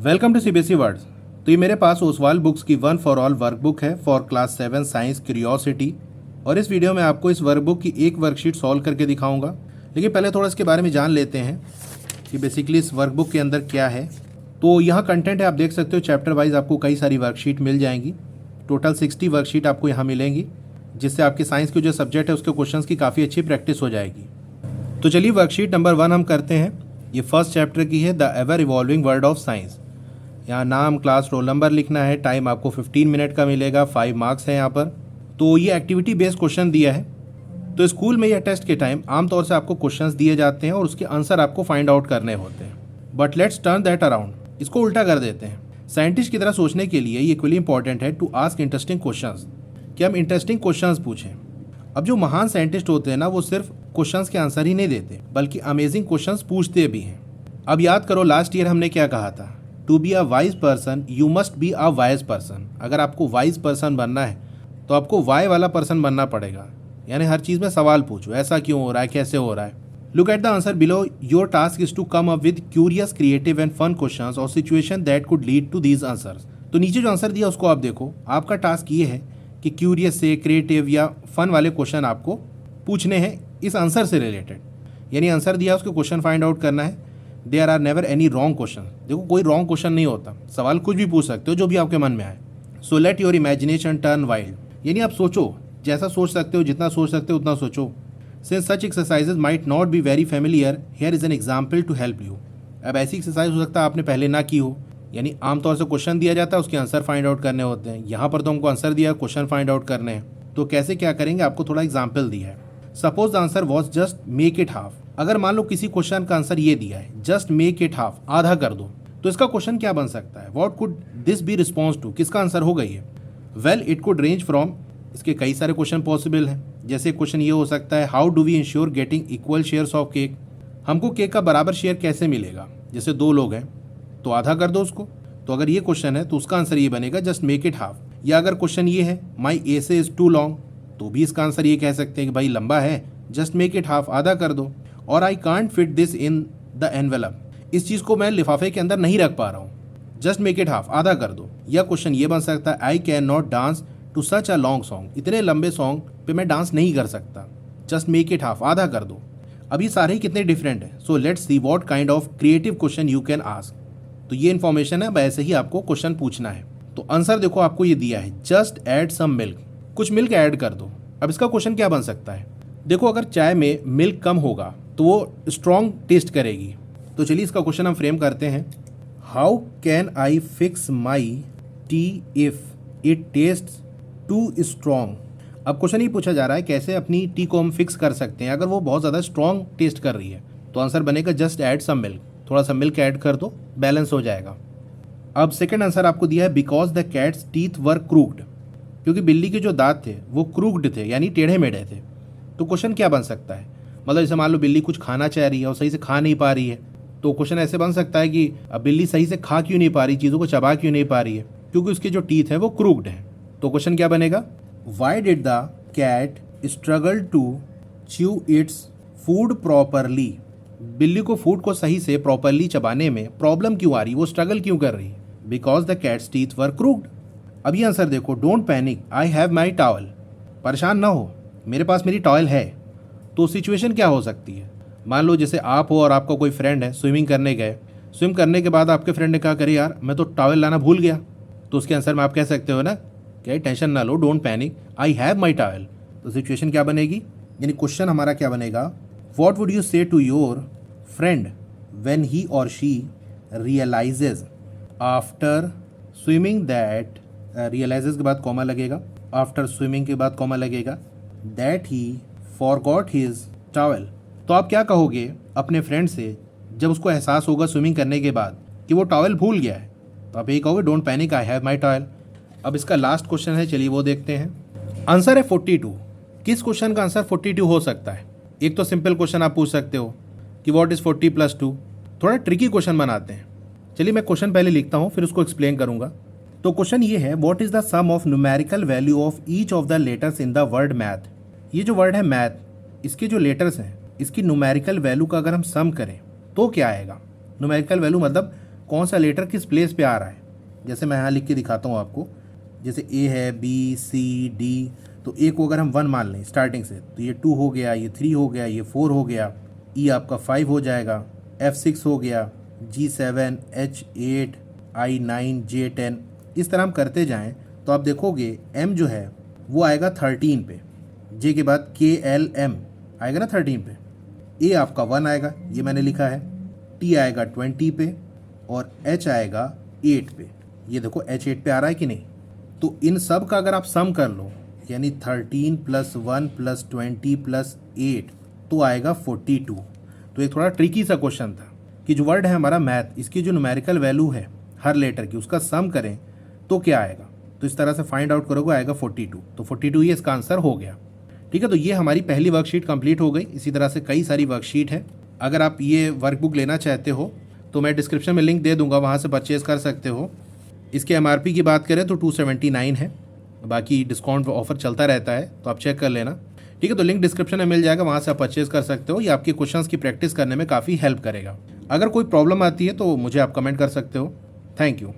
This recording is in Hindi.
Welcome to CBSE words. तो ये मेरे पास ओसवाल बुक्स की वन फॉर ऑल वर्कबुक है फॉर क्लास 7 साइंस क्यूरियोसिटी। और इस वीडियो में आपको इस वर्कबुक की एक वर्कशीट सॉल्व करके दिखाऊंगा। लेकिन पहले थोड़ा इसके बारे में जान लेते हैं कि बेसिकली इस वर्कबुक के अंदर क्या है। तो यहाँ कंटेंट है, आप देख सकते हो चैप्टर वाइज आपको कई सारी वर्कशीट मिल जाएंगी। टोटल 60 वर्कशीट आपको यहाँ मिलेंगी, जिससे आपके साइंस के जो सब्जेक्ट है उसके क्वेश्चंस की काफ़ी अच्छी प्रैक्टिस हो जाएगी। तो चलिए वर्कशीट नंबर 1 हम करते हैं। ये फर्स्ट चैप्टर की है, the ever evolving world of science. यहाँ नाम, क्लास, रोल नंबर लिखना है। टाइम आपको 15 मिनट का मिलेगा। 5 मार्क्स हैं यहाँ पर। तो ये एक्टिविटी बेस्ड क्वेश्चन दिया है। तो स्कूल में या टेस्ट के टाइम आमतौर से आपको क्वेश्चंस दिए जाते हैं और उसके आंसर आपको फाइंड आउट करने होते हैं। But let's turn that around, इसको उल्टा कर देते हैं। साइंटिस्ट की तरह सोचने के लिए ये इक्वली इंपॉर्टेंट है टू आस्क इंटरेस्टिंग क्वेश्चंस, कि हम इंटरेस्टिंग क्वेश्चंस पूछें। अब जो महान साइंटिस्ट होते हैं ना, वो सिर्फ क्वेश्चंस के आंसर ही नहीं देते बल्कि अमेजिंग क्वेश्चंस पूछते भी हैं। अब याद करो लास्ट ईयर हमने क्या कहा था, to be a wise person you must be a wise person. अगर आपको वाइज पर्सन बनना है तो आपको वाई वाला पर्सन बनना पड़ेगा, यानी हर चीज़ में सवाल पूछो, ऐसा क्यों हो रहा है, कैसे हो रहा है। Look at the answer below. Your task is to come up with curious, creative and fun questions और situation that could lead to these answers. तो नीचे जो आंसर दिया उसको आप देखो। आपका टास्क ये है कि क्यूरियस से, क्रिएटिव या फन वाले क्वेश्चन आपको पूछने हैं इस आंसर से रिलेटेड। यानी आंसर दिया उसके क्वेश्चन फाइंड आउट करना है। There are never any wrong question. देखो कोई रॉन्ग क्वेश्चन नहीं होता, सवाल कुछ भी पूछ सकते हो जो भी आपके मन में आए। So let your imagination turn wild, यानी आप सोचो, जैसा सोच सकते हो, जितना सोच सकते हो उतना सोचो। Since such exercises might not be very familiar, here is an example to help you. अब ऐसी एक्सरसाइज हो सकता है आपने पहले ना की हो, यानी आमतौर से क्वेश्चन दिया जाता है, उसके आंसर फाइंड आउट करने होते हैं। यहाँ पर तो हमको आंसर दिया, क्वेश्चन फाइंड आउट करने हैं। तो कैसे क्या करेंगे, आपको थोड़ा एग्जाम्पल दिया है। Suppose the answer was just make it half. अगर मान लो किसी क्वेश्चन का आंसर ये दिया है, जस्ट मेक इट हाफ, आधा कर दो, तो इसका क्वेश्चन क्या बन सकता है, what could this be response to, किसका आंसर हो गई है। Well it could range from, इसके कई सारे क्वेश्चन पॉसिबल हैं। जैसे क्वेश्चन ये हो सकता है, how do we ensure getting equal shares of cake. हमको केक का बराबर शेयर कैसे मिलेगा। जैसे 2 लोग हैं तो आधा कर दो उसको। तो अगर ये क्वेश्चन है तो उसका आंसर ये बनेगा, जस्ट मेक इट हाफ। या अगर क्वेश्चन ये है, माई एसे इज टू लॉन्ग, तो भी इसका आंसर ये कह सकते हैं कि भाई लंबा है, जस्ट मेक इट हाफ, आधा कर दो। और I can't fit this in the envelope, इस चीज़ को मैं लिफाफे के अंदर नहीं रख पा रहा हूँ, जस्ट मेक इट हाफ, आधा कर दो। या क्वेश्चन ये बन सकता है, I can not dance to such a long song, इतने लंबे सॉन्ग पे मैं डांस नहीं कर सकता, जस्ट मेक इट हाफ, आधा कर दो। अब ये सारे ही कितने डिफरेंट है। So let's see what kind of creative question you can ask. तो ये इन्फॉर्मेशन है, अब ऐसे ही आपको क्वेश्चन पूछना है। तो आंसर देखो आपको ये दिया है, जस्ट ऐड सम मिल्क, कुछ मिल्क ऐड कर दो। अब इसका क्वेश्चन क्या बन सकता है। देखो अगर चाय में मिल्क कम होगा तो वो स्ट्रॉन्ग टेस्ट करेगी। तो चलिए इसका क्वेश्चन हम फ्रेम करते हैं। How can I fix my tea if it taste too strong. अब क्वेश्चन ये पूछा जा रहा है कैसे अपनी टी को हम फिक्स कर सकते हैं अगर वो बहुत ज़्यादा स्ट्रॉन्ग टेस्ट कर रही है। तो आंसर बनेगा जस्ट ऐड सम मिल्क, थोड़ा सा मिल्क ऐड कर दो, बैलेंस हो जाएगा। अब सेकंड आंसर आपको दिया है, because the cats teeth were crooked, क्योंकि बिल्ली के जो दांत थे वो क्रूक्ड थे, यानी टेढ़े मेढ़े थे। तो क्वेश्चन क्या बन सकता है, मतलब जैसे मान लो बिल्ली कुछ खाना चाह रही है और सही से खा नहीं पा रही है, तो क्वेश्चन ऐसे बन सकता है कि अब बिल्ली सही से खा क्यों नहीं पा रही, चीज़ों को चबा क्यों नहीं पा रही है, क्योंकि उसके जो टीथ है वो क्रूक्ड हैं। तो क्वेश्चन क्या बनेगा, why did the cat struggle to chew its food properly. बिल्ली को फूड को सही से प्रॉपरली चबाने में प्रॉब्लम क्यों आ रही, वो स्ट्रगल क्यों कर रही है, because the cats teeth were crooked. अब ये आंसर देखो, don't panic I have my towel, परेशान ना हो, मेरे पास मेरी टॉवल है। तो सिचुएशन क्या हो सकती है, मान लो जैसे आप हो और आपका कोई फ्रेंड है, स्विमिंग करने गए, स्विम करने के बाद आपके फ्रेंड ने कहा करे यार मैं तो टॉवल लाना भूल गया। तो उसके आंसर में आप कह सकते हो ना कि टेंशन ना लो, don't panic I have my towel. तो सिचुएशन क्या बनेगी, यानी क्वेश्चन हमारा क्या बनेगा, what would you say to your friend when he or she realizes after swimming that, realizes के बाद कॉमा लगेगा, आफ्टर स्विमिंग के बाद कॉमा लगेगा, that he forgot his towel. तो आप क्या कहोगे अपने फ्रेंड से जब उसको एहसास होगा स्विमिंग करने के बाद कि वो टॉवल भूल गया है। तो आप यही कहोगे, don't panic I have my towel. अब इसका लास्ट क्वेश्चन है, चलिए वो देखते हैं। आंसर है 42। किस क्वेश्चन का आंसर 42 हो सकता है। एक तो सिंपल क्वेश्चन आप पूछ सकते हो कि व्हाट इज 40 + 2। थोड़ा ट्रिकी क्वेश्चन बनाते हैं। चलिए मैं क्वेश्चन पहले लिखता हूँ फिर उसको एक्सप्लेन करूंगा। तो क्वेश्चन ये है, what is the sum of numerical value of each of the letters in the word math. ये जो वर्ड है मैथ, इसके जो लेटर्स हैं इसकी न्यूमेरिकल वैल्यू का अगर हम सम करें तो क्या आएगा। न्यूमेरिकल वैल्यू मतलब कौन सा लेटर किस प्लेस पे आ रहा है। जैसे मैं यहाँ लिख के दिखाता हूँ आपको, जैसे ए है, बी, सी, डी, तो ए को अगर हम 1 मान लें स्टार्टिंग से, तो ये 2 हो गया, ये 3 हो गया, ये 4 हो गया, ई आपका 5 हो जाएगा, F6 हो गया, G7, H8, I9, J10। इस तरह हम करते जाएं तो आप देखोगे M जो है वो आएगा 13 पे, J के बाद KLM आएगा ना 13 पे, A आपका 1 आएगा, ये मैंने लिखा है, T आएगा 20 पे और H आएगा 8 पे। ये देखो H8 पे आ रहा है कि नहीं। तो इन सब का अगर आप सम कर लो, यानी 13 + 1 + 20 + 8 तो आएगा 42। तो एक थोड़ा ट्रिकी सा क्वेश्चन था कि जो वर्ड है हमारा मैथ, इसकी जो न्यूमेरिकल वैल्यू है हर लेटर की, उसका सम करें तो क्या आएगा। तो इस तरह से फाइंड आउट करोगे, आएगा 42। तो 42 ये इसका आंसर हो गया। ठीक है, तो ये हमारी पहली वर्कशीट कंप्लीट हो गई। इसी तरह से कई सारी वर्कशीट है। अगर आप ये वर्कबुक लेना चाहते हो तो मैं डिस्क्रिप्शन में लिंक दे दूंगा, वहाँ से परचेज़ कर सकते हो। इसके MRP की बात करें तो 279 है, बाकी डिस्काउंट ऑफर चलता रहता है, तो आप चेक कर लेना। ठीक है, तो लिंक डिस्क्रिप्शन में मिल जाएगा, वहाँ से आप परचेज़ कर सकते हो। ये आपके क्वेश्चंस की प्रैक्टिस करने में काफ़ी हेल्प करेगा। अगर कोई प्रॉब्लम आती है तो मुझे आप कमेंट कर सकते हो। Thank you.